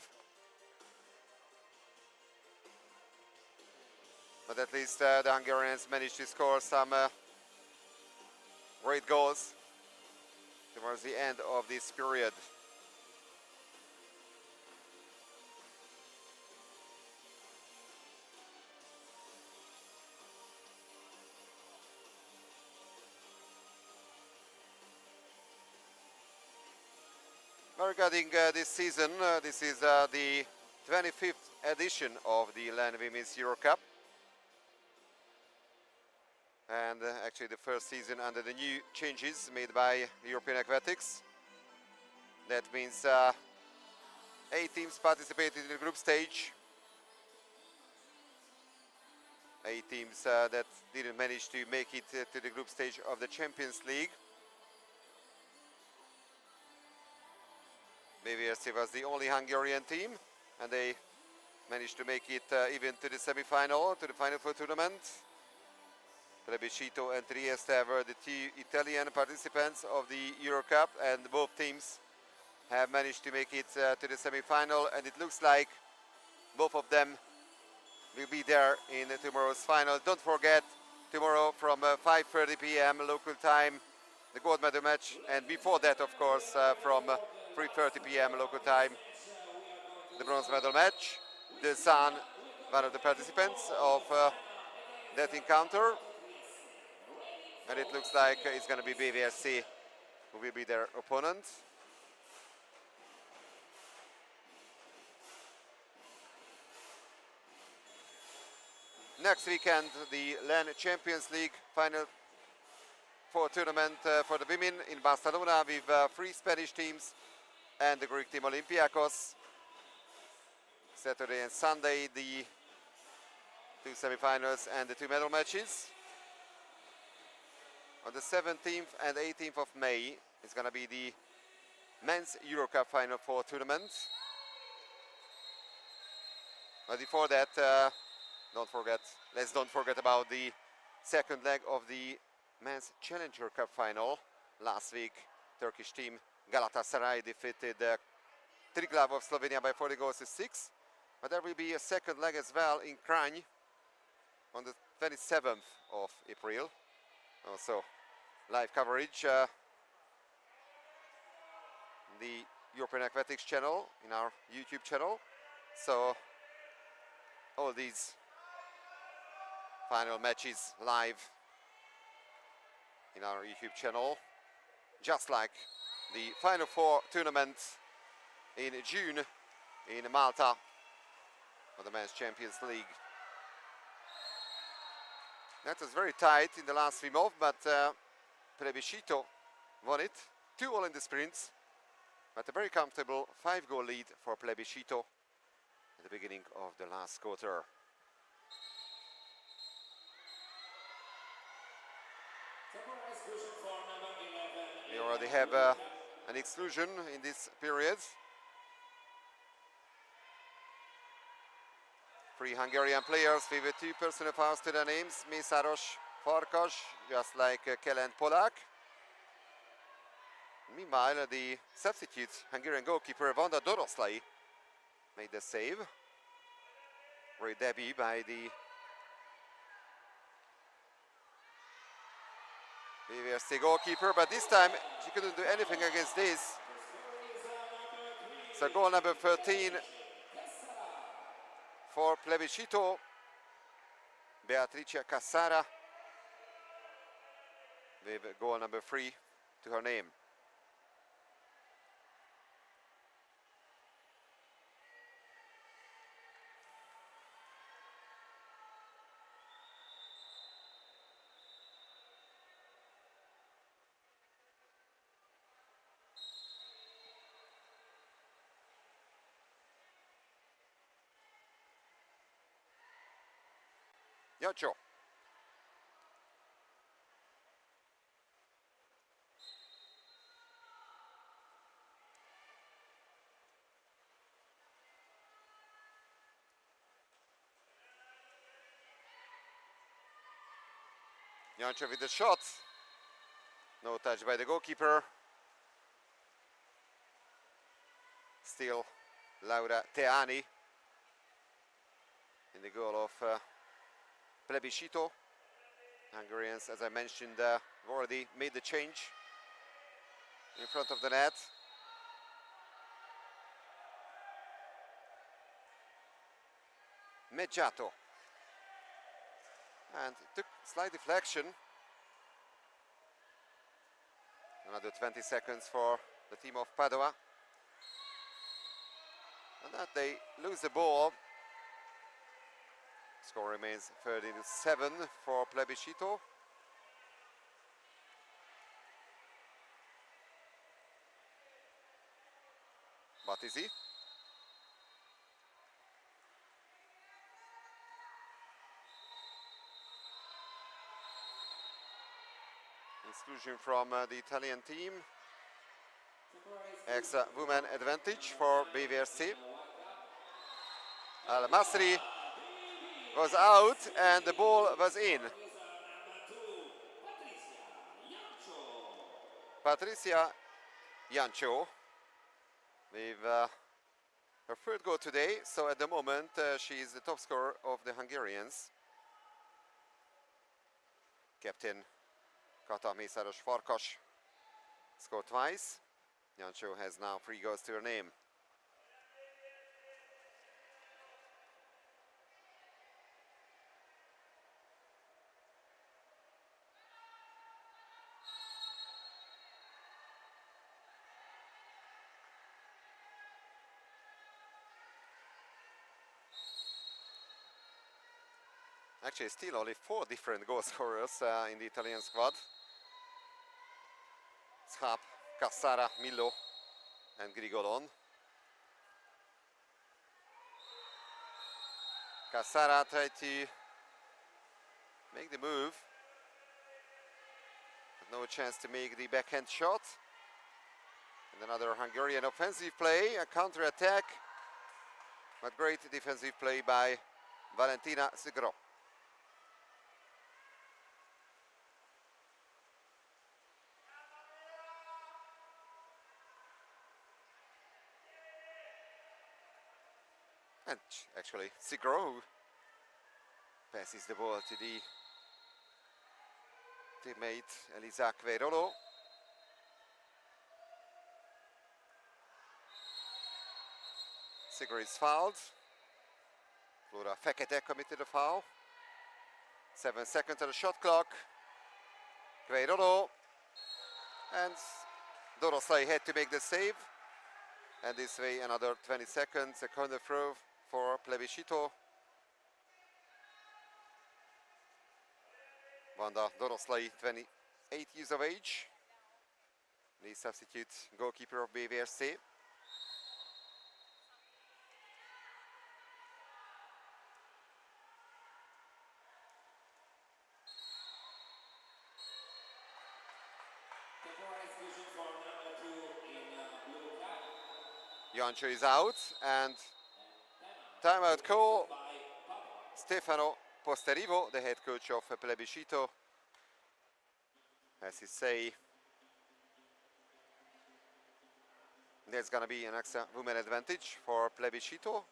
[SPEAKER 1] But at least the Hungarians managed to score some great goals towards the end of this period. Regarding this season, this is the 25th edition of the LEN Euro Cup. And actually the first season under the new changes made by European Aquatics. That means 8 teams participated in the group stage. 8 teams that didn't manage to make it to the group stage of the Champions League. BVSC was the only Hungarian team, and they managed to make it even to the semi-final, to the Final Four tournament. Plebiscito and Trieste were the 2 Italian participants of the Euro Cup, and both teams have managed to make it to the semi-final, and it looks like both of them will be there in tomorrow's final. Don't forget, tomorrow from 5:30 p.m. local time, the gold medal match, and before that, of course, from 3:30 p.m. local time, the bronze medal match. The son, one of the participants of that encounter, and it looks like it's going to be BVSC who will be their opponent. Next weekend, the LEN Champions League Final Four tournament for the women in Barcelona with 3 Spanish teams and the Greek team Olympiacos. Saturday and Sunday, the 2 semi-finals and the 2 medal matches. On the 17th and 18th of May, it's going to be the Men's Euro Cup Final Four tournament. But before that, let's don't forget about the second leg of the Men's Challenger Cup Final. Last week, Turkish team Galatasaray defeated Triglav of Slovenia by 40 goals to 6. But there will be a second leg as well in Kranj on the 27th of April. Also, live coverage in the European Aquatics channel, in our YouTube channel. So, all these final matches live in our YouTube channel, just like the Final Four tournament in June in Malta for the Men's Champions League. That was very tight in the last swim off, but Plebiscito won it, 2-all in the sprints, but a very comfortable 5-goal lead for Plebiscito at the beginning of the last quarter. We already have an exclusion in this period. 3 Hungarian players with 2 personal fouls to their names, Mészáros, Farkas, just like Kellen Polák. Meanwhile, the substitute Hungarian goalkeeper Vanda Doroszlai made the save. Great debut by the BVSC goalkeeper, but this time she couldn't do anything against this. So goal number 13 for Plebiscito, Beatrice Cassara, with goal number 3 to her name. Jancsó. Jancsó with the shot. No touch by the goalkeeper. Still Laura Teani in the goal of Plebiscito. Hungarians, as I mentioned, have already made the change in front of the net. Meggiato. And it took slight deflection. Another 20 seconds for the team of Padova. And that they lose the ball. Score remains 13-7 for Plebiscito. Battizi. Exclusion from the Italian team. Extra woman advantage for BVSC. Al Masri was out and the ball was in. Patricia Jancsó with her third goal today, so at the moment she is the top scorer of the Hungarians. Captain Kata Mészáros Farkas scored twice. Jancho has now 3 goals to her name. Actually, still only 4 different goal scorers in the Italian squad. Schap, Cassara, Millo and Grigolon. Cassara tried to make the move, but no chance to make the backhand shot. And another Hungarian offensive play, a counter-attack, but great defensive play by Valentina Zuglo. And actually, Zuglo passes the ball to the teammate Elisa Queirolo. Zuglo is fouled. Flora Fekete committed a foul. 7 seconds on the shot clock. Queirolo and Doroslay had to make the save. And this way another 20 seconds, a corner throw for Plebiscito. Wanda Doroslay, 28 years of age, the substitute goalkeeper of BVSC. Jancho is out and timeout call. Stefano Posterivo, the head coach of Plebiscito, has his say. There's gonna be an extra women advantage for Plebiscito.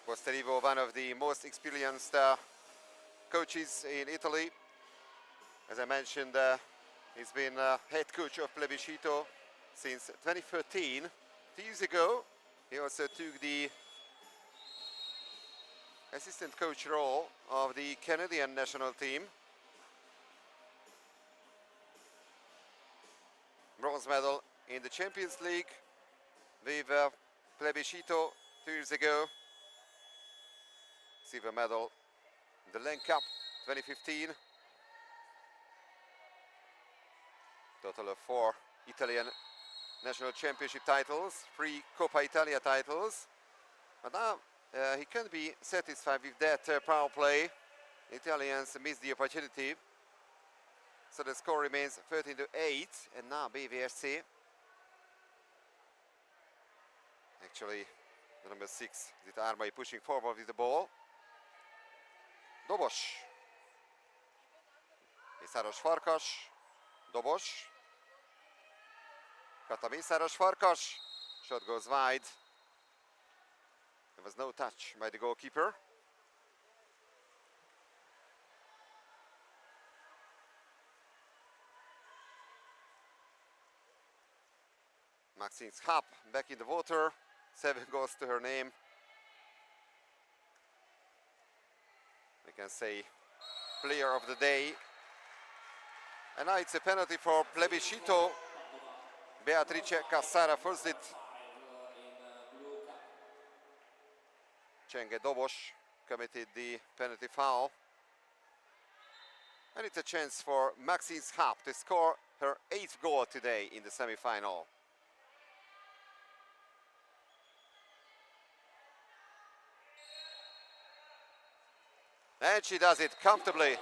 [SPEAKER 1] Posterivo, one of the most experienced coaches in Italy. As I mentioned, he's been head coach of Plebiscito since 2013. 2 years ago, he also took the assistant coach role of the Canadian national team. Bronze medal in the Champions League with Plebiscito 2 years ago. Silver medal in the LEN Cup 2015. Total of 4 Italian national championship titles, 3 Coppa Italia titles. But now he can't be satisfied with that power play. The Italians missed the opportunity. So the score remains 13-8, and now BVSC. Actually, the number 6, Zita Armai, pushing forward with the ball. Dobos. Mészáros Farkas. Dobos. Kata Mészáros Farkas. Shot goes wide. There was no touch by the goalkeeper. Maxine Schap back in the water. 7 goals to her name. We can say player of the day. And now it's a penalty for Plebiscito. Beatrice Cassara forced it. Cenge Dobos committed the penalty foul. And it's a chance for Maxine Schap to score her 8th goal today in the semi-final. And she does it comfortably.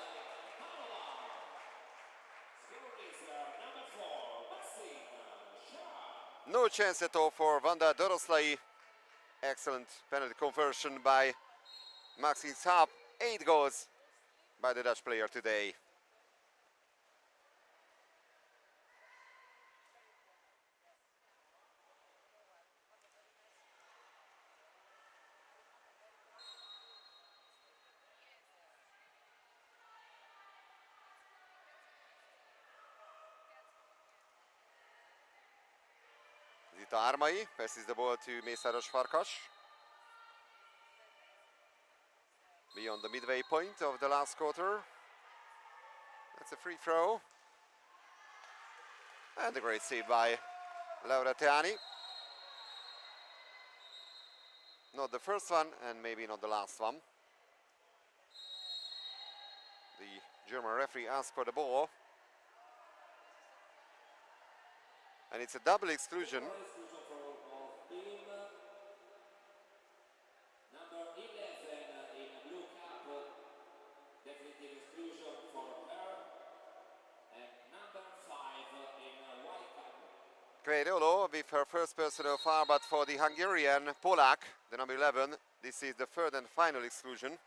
[SPEAKER 1] No chance at all for Wanda Doroslay. Excellent penalty conversion by Maxine Schap. 8 goals by the Dutch player today. Zita Ármai passes the ball to Mészáros Farkas. Beyond the midway point of the last quarter. That's a free throw. And a great save by Laura Teani. Not the first one and maybe not the last one. The German referee asked for the ball. And it's a double exclusion.
[SPEAKER 2] Number 11 in blue cap, definitive exclusion for her. And number 5 in white cap.
[SPEAKER 1] Creirolo with her first personal foul, but for the Hungarian Polak, the number 11, this is the third and final exclusion.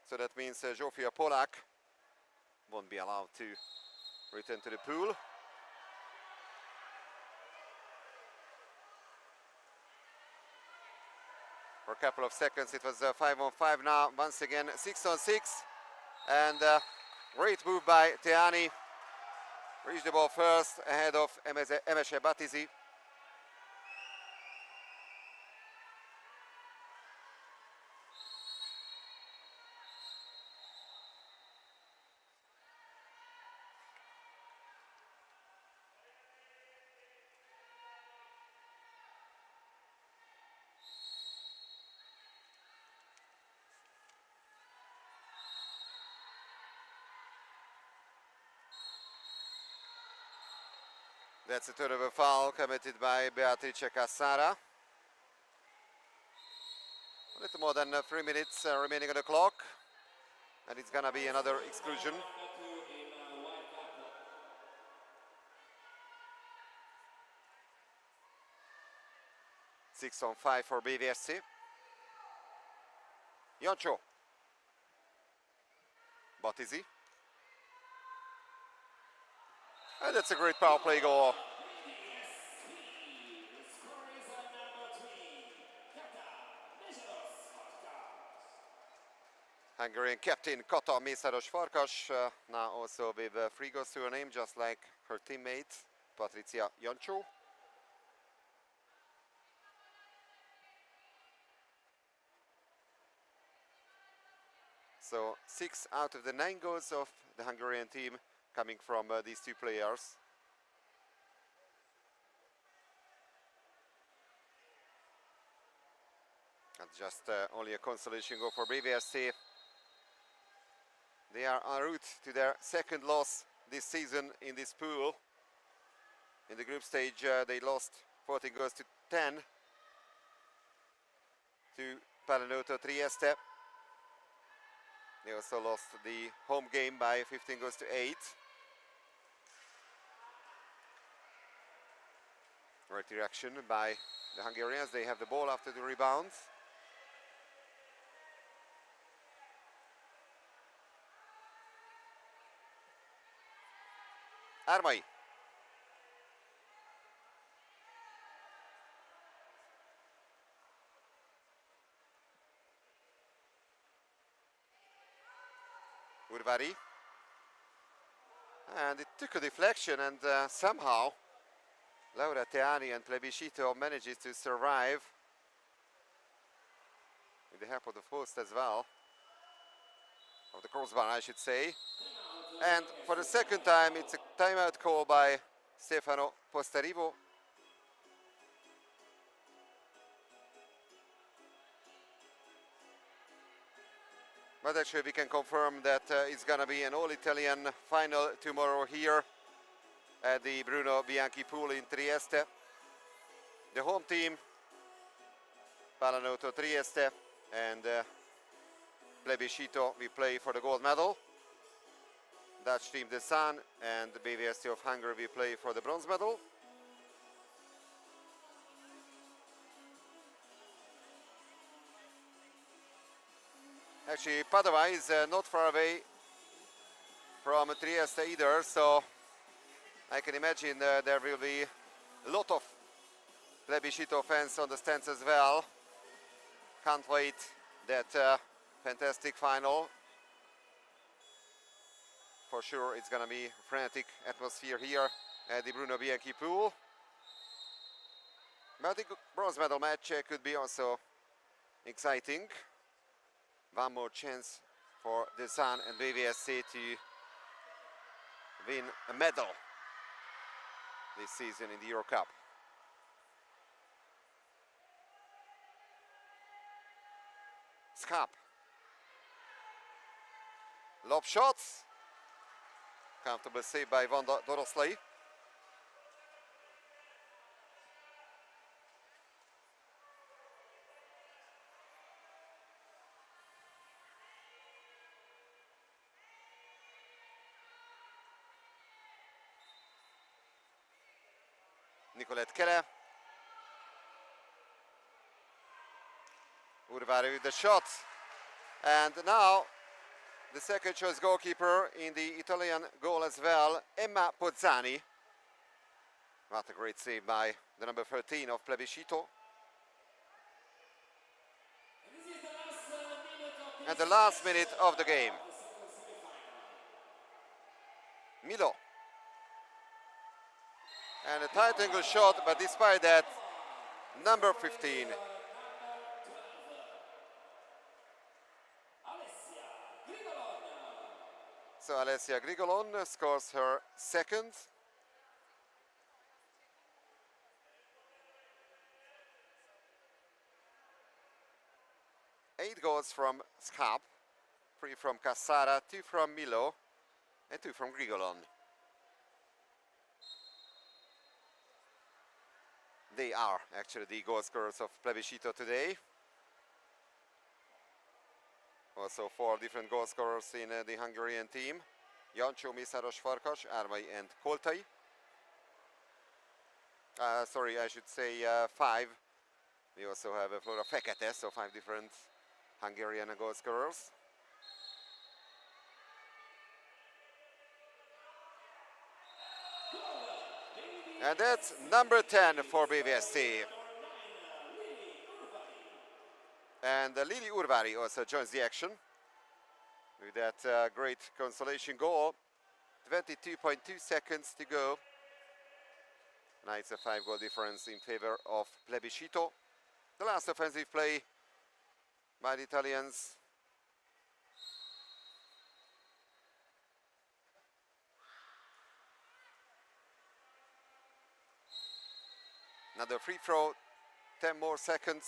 [SPEAKER 1] So that means Zsófia Polak won't be allowed to return to the pool. For a couple of seconds it was 5-on-5, now once again 6-on-6, and great move by Teani. Reached the ball first ahead of Emese Batizi. That's a turnover foul committed by Beatrice Cassara. A little more than 3 minutes remaining on the clock. And it's gonna be another exclusion. Six on 5 for BVSC. Jancsó. Batizi. And that's a great power play goal. Hungarian captain Kata Mészáros Farkas, now also with free goals to her name, just like her teammate Patricia Jancsó. So 6 out of the 9 goals of the Hungarian team coming from these two players. And just only a consolation goal for BVSC. They are en route to their second loss this season in this pool. In the group stage they lost 14 goals to 10 to Pallanuoto Trieste. They also lost the home game by 15 goals to 8. Right direction by the Hungarians. They have the ball after the rebound. Ármai. Urvari. And it took a deflection, and somehow Laura Teani and Plebiscito manages to survive with the help of the post as well, of the crossbar I should say. And for the second time it's a timeout call by Stefano Posterivo. But actually we can confirm that it's gonna be an all-Italian final tomorrow here at the Bruno Bianchi pool in Trieste. The home team, Pallanuoto Trieste, and Plebiscito, we play for the gold medal. Dutch team the Sun and the BVSC of Hungary, we play for the bronze medal. Actually, Padova is not far away from Trieste either, so I can imagine there will be a lot of Plebiscito fans on the stands as well. Can't wait that fantastic final. For sure it's gonna be a frantic atmosphere here at the Bruno Bianchi pool. But the bronze medal match could be also exciting. One more chance for the Sun and BVSC to win a medal this season in the Euro Cup. Skap. Lob shots. Comfortable save by Wanda Doroslay. Nicolette Kelle. Urvari with the shot. And now the second choice goalkeeper in the Italian goal as well, Emma Pozzani. What a great save by the number 13 of Plebiscito. And the last minute of the game. Milo. And a tight angle shot, but despite that, number 15. So Alessia Grigolon scores her second. Eight goals from Skap, 3 from Cassara, 2 from Milo, and 2 from Grigolon. They are actually the goal scorers of Plebiscito today. Also 4 different goal scorers in the Hungarian team. Jancsó, Mészáros Farkas, Ármai and Koltai. Sorry, I should say 5. We also have Flora Fekete, so 5 different Hungarian goal scorers. And that's number 10 for BVSC. And Lili Urvari also joins the action with that great consolation goal. 22.2 seconds to go. Now it's a 5-goal difference in favor of Plebiscito. The last offensive play by the Italians. Another free throw, 10 more seconds.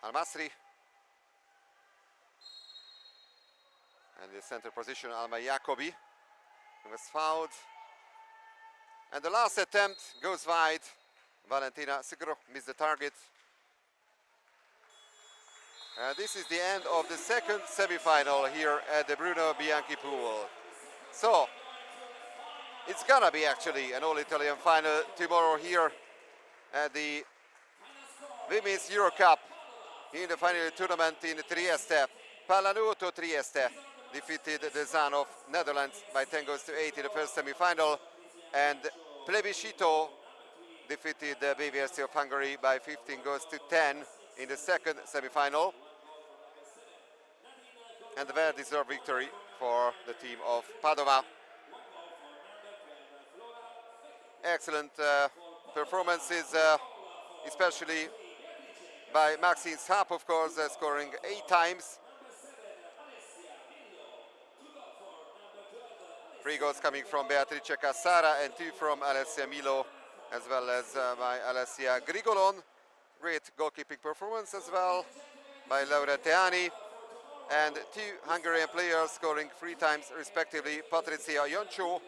[SPEAKER 1] Al-Masri. And the center position, Alma Jacobi, who was fouled. And the last attempt goes wide. Valentina Sigro missed the target. This is the end of the second semi-final here at the Bruno Bianchi pool. So, it's gonna be actually an all-Italian final tomorrow here at the Women's Euro Cup in the final tournament in Trieste. Pallanuoto Trieste defeated the Zan of Netherlands by 10 goals to 8 in the first semi-final, and Plebiscito defeated the BVSC of Hungary by 15 goals to 10 in the second semi-final. And a well-deserved victory for the team of Padova. Excellent performances, especially by Maxine Sapp, of course, scoring 8 times. 3 goals coming from Beatrice Cassara and 2 from Alessia Milo, as well as by Alessia Grigolon. Great goalkeeping performance as well by Laura Teani. And 2 Hungarian players scoring 3 times respectively, Patricia Jancsó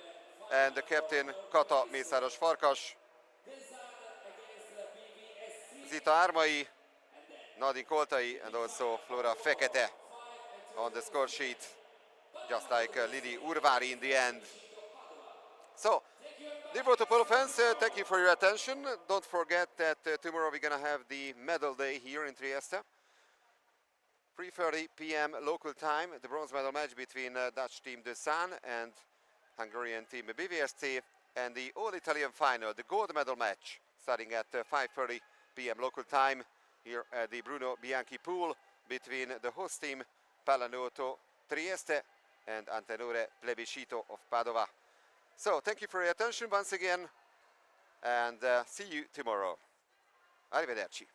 [SPEAKER 1] and the captain Kata Mészáros Farkas. Zita Ármai, Nadine Koltai, and also Flora Fekete on the score sheet, just like Lili Urvari in the end. So, dear Protopolo fans, thank you for your attention. Don't forget that tomorrow we're gonna have the medal day here in Trieste. 3:30 p.m. local time, the bronze medal match between Dutch team De San and Hungarian team BVSC, and the all-Italian final, the gold medal match, starting at 5:30 p.m. local time here at the Bruno Bianchi pool between the host team Pallanuoto Trieste and Antenore Plebiscito of Padova. So, thank you for your attention once again. and see you tomorrow. Arrivederci.